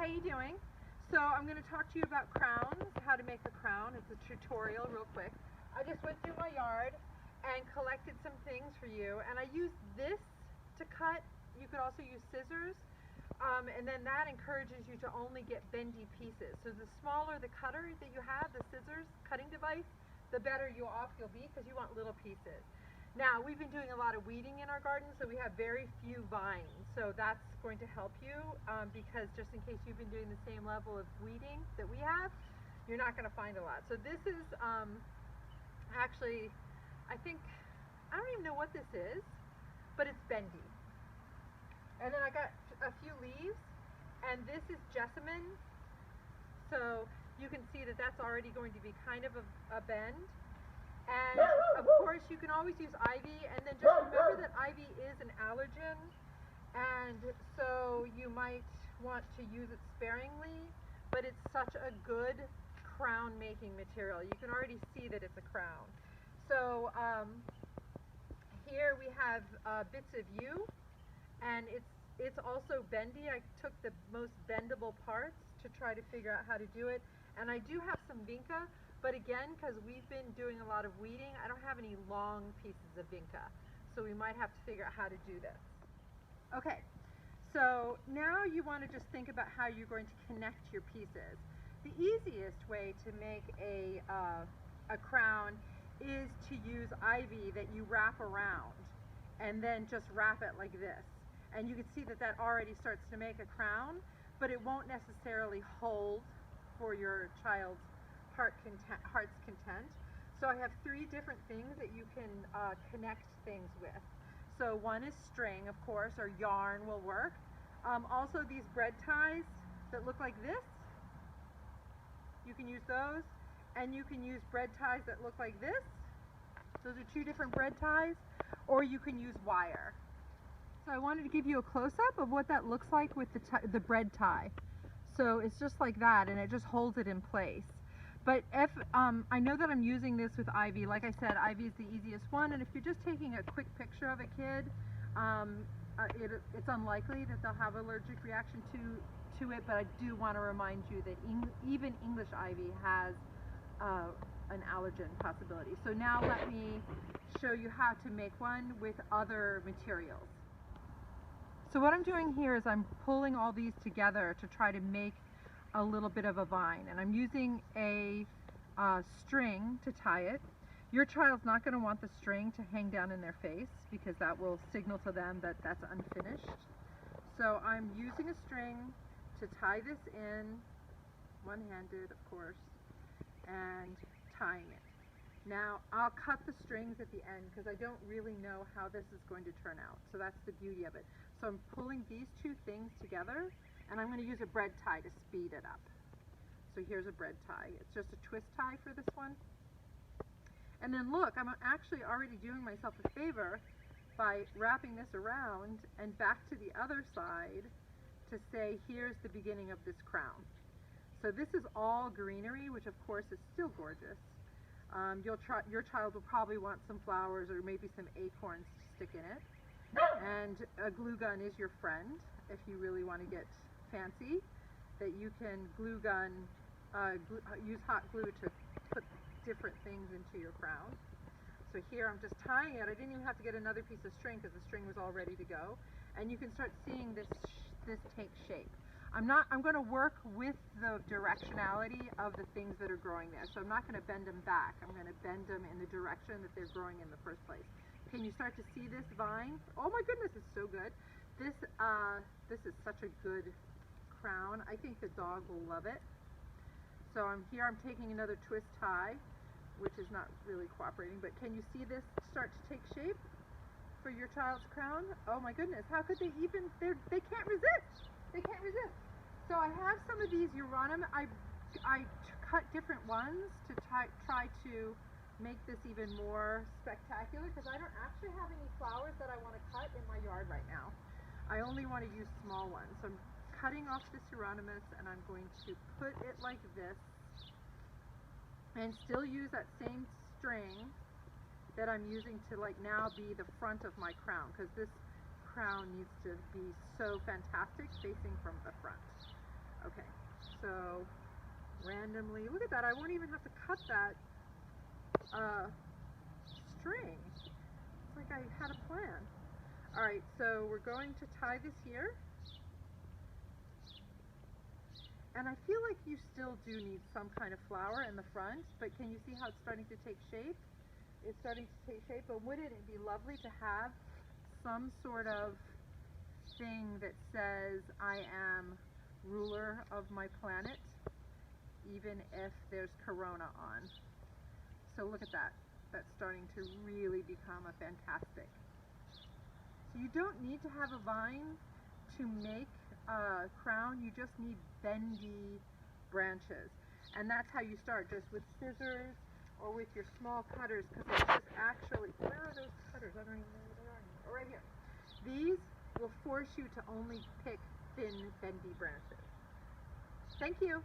how you doing? So I'm going to talk to you about crowns, how to make a crown. It's a tutorial real quick. I just went through my yard and collected some things for you, and I used this to cut. You could also use scissors, and then that encourages you to only get bendy pieces. So the smaller the cutter that you have, the scissors, cutting device, the better off you'll be because you want little pieces. Now, we've been doing a lot of weeding in our garden, so we have very few vines. So that's going to help you because just in case you've been doing the same level of weeding that we have, you're not going to find a lot. So this is actually, I don't even know what this is, but it's bendy. And then I got a few leaves, and this is jessamine. So you can see that that's already going to be kind of a bend. And of course you can always use ivy, and then just remember that ivy is an allergen, and so you might want to use it sparingly, but it's such a good crown making material. You can already see that it's a crown. So here we have bits of yew, and it's also bendy. I took the most bendable parts to try to figure out how to do it, and I do have some vinca. But again, because we've been doing a lot of weeding, I don't have any long pieces of vinca. So we might have to figure out how to do this. Okay, so now you want to just think about how you're going to connect your pieces. The easiest way to make a crown is to use ivy that you wrap around and then just wrap it like this. And you can see that that already starts to make a crown, but it won't necessarily hold for your child's heart's content. So I have 3 different things that you can connect things with. So one is string, of course, or yarn will work. Also these bread ties that look like this, you can use those, and you can use bread ties that look like this. Those are 2 different bread ties, or you can use wire. So I wanted to give you a close-up of what that looks like with the bread tie. So it's just like that, and it just holds it in place. But if I know that I'm using this with ivy, like I said, ivy is the easiest one, and if you're just taking a quick picture of a kid, it's unlikely that they'll have an allergic reaction to it, but I do want to remind you that even English ivy has an allergen possibility. So now let me show you how to make one with other materials. So what I'm doing here is I'm pulling all these together to try to make a little bit of a vine, and I'm using a string to tie it. Your child's not going to want the string to hang down in their face because that will signal to them that that's unfinished. So I'm using a string to tie this in, one-handed of course, and tying it. Now I'll cut the strings at the end because I don't really know how this is going to turn out. So that's the beauty of it. So I'm pulling these 2 things together, and I'm going to use a bread tie to speed it up. So here's a bread tie. It's just a twist tie for this one. And then look, I'm actually already doing myself a favor by wrapping this around and back to the other side to say, here's the beginning of this crown. So this is all greenery, which of course is still gorgeous. Your child will probably want some flowers or maybe some acorns to stick in it. And a glue gun is your friend if you really want to get fancy, that you can glue gun, use hot glue to put different things into your crown. So here I'm just tying it. I didn't even have to get another piece of string because the string was all ready to go. And you can start seeing this take shape. I'm going to work with the directionality of the things that are growing there. So I'm not going to bend them back. I'm going to bend them in the direction that they're growing in the first place. Can you start to see this vine? Oh my goodness, it's so good. This is such a good crown. I think the dog will love it. So I'm taking another twist tie, which is not really cooperating, but can you see this start to take shape for your child's crown? Oh my goodness, how could they even, they can't resist. They can't resist. So I have some of these Euronymous. I cut different ones to try to make this even more spectacular because I don't actually have any flowers that I want to cut in my yard right now. I only want to use small ones. So I'm cutting off this Euronymous, and I'm going to put it like this and still use that same string that I'm using to now be the front of my crown, because this crown needs to be so fantastic facing from the front. Okay, randomly. Look at that, I won't even have to cut that string. It's like I had a plan. Alright, so we're going to tie this here. And I feel like you still do need some kind of flower in the front, but can you see how it's starting to take shape? It's starting to take shape, but wouldn't it be lovely to have some sort of thing that says, I am ruler of my planet, even if there's Corona on. So look at that. That's starting to really become a fantastic. So you don't need to have a vine to make a crown, you just need bendy branches. And that's how you start, just with scissors or with your small cutters, because it's just actually, where are those cutters? I don't even know where they are anymore. Oh, right here. These will force you to only pick thin, bendy branches. Thank you.